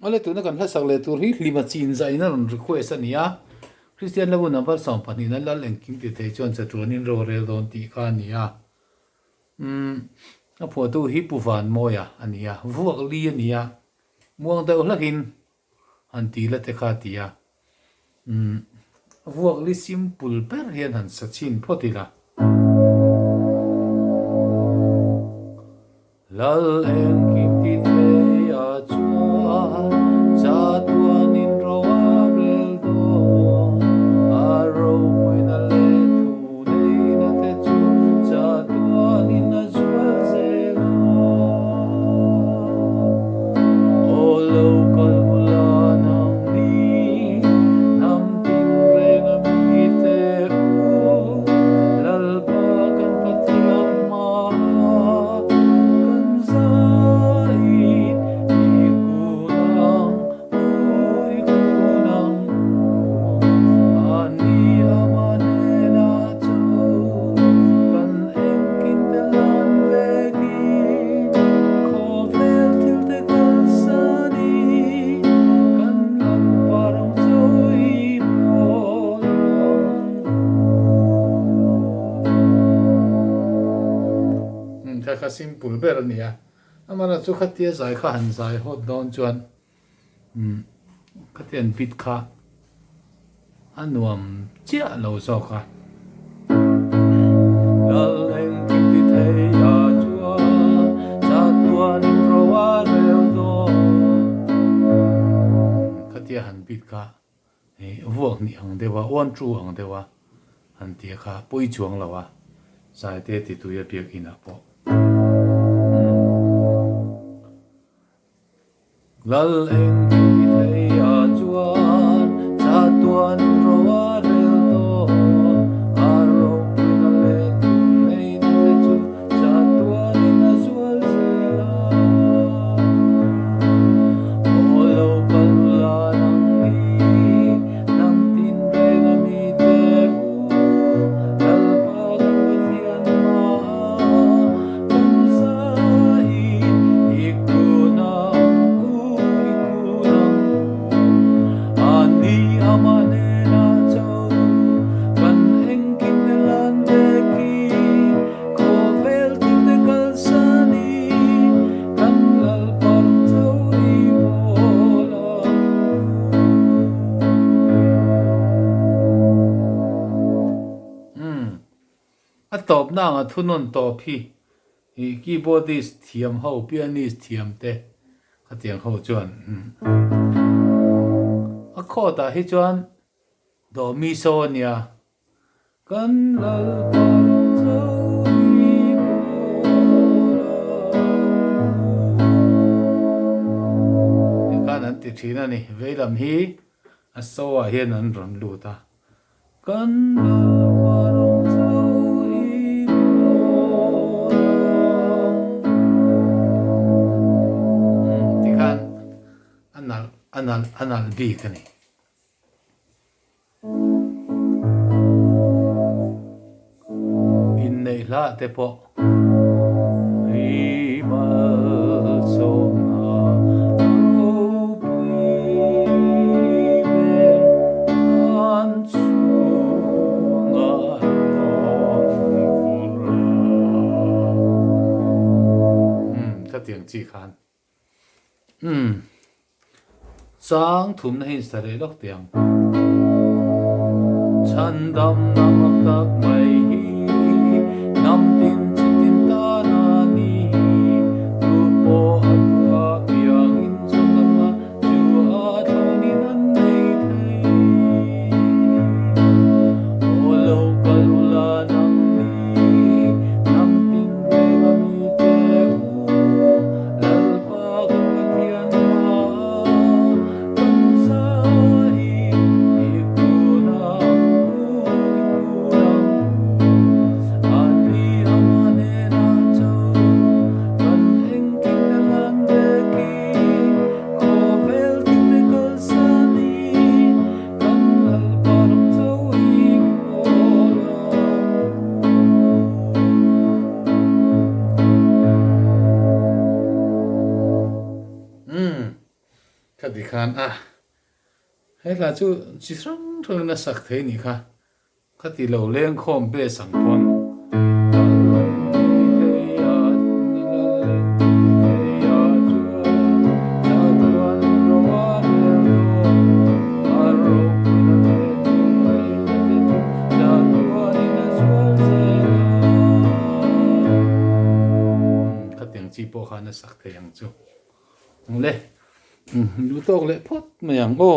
ole tu na kan hlasak le tur hi hlima chin za ina ron request ania Christian level number som pani na lal engkimtithei chuan chatuanin ro rel don ti kha ania a photo hi puwan moya ania vuak li ania muang deuh hlakin an ti la te kha tia vuak li simple per hian han sachin photila lal engkimtitheia chuan chatuanin ro rel don a ro puina le thu nei na te chu chatuanin a zual zela o local ulanang ni nam tin renga mi te lal ba kan pathiam ma kha simple ber ania amara chu khatia zai kha han zai hot don chuan khatian bit kha anuam chia lo zo kha lal engkimtitheia chuan chatuanin ro rel don khatia han bit kha vuak ni ang dewa on tru ang dewa han tia kha poi chuang lawa sai te ti tu ya piak ina po lal engkimtitheia chuan chatuanin ro rel don a ro puina le thu nei na te chu chatuanin a zual zela o local ulanang ni nam tin renga mi te lal ba kan pathian ma kan sai ikuna amanena chau kan engkin lan deki ko vel til te kalsani kan lal par chau I bola a top na nga thunon top hi keyboardist thiam ho pianist thiam te khatiang ho chuan a khota hi chuan do mi so nia kan lal par chau I bola kan an ti thina ni veilam hi a so a hian an ron lu ta kan lal par chau I bola ti kan anal bi kani in nei la te po I mal sona ro pibe an chunga ta tiang chi khan sang thum na hin sare lok tiang chan dam namak tak mai hi nam tin chitin ta na ni rupo atwa piang in chandama chu a thoni nan nei thei o local ulanang ni nam tin renga mi te lal pa kan pathian ma kan sai ikuna ani คดีคานเฮ้ยล่ะจูจิตรังเธอน่าสักเทนี่ค่ะคดีเราเลี้ยงคอมเบสังพอนจีโปคานะสักเทียงจูเลยดูโตกเลยพอดมาอย่างโอ้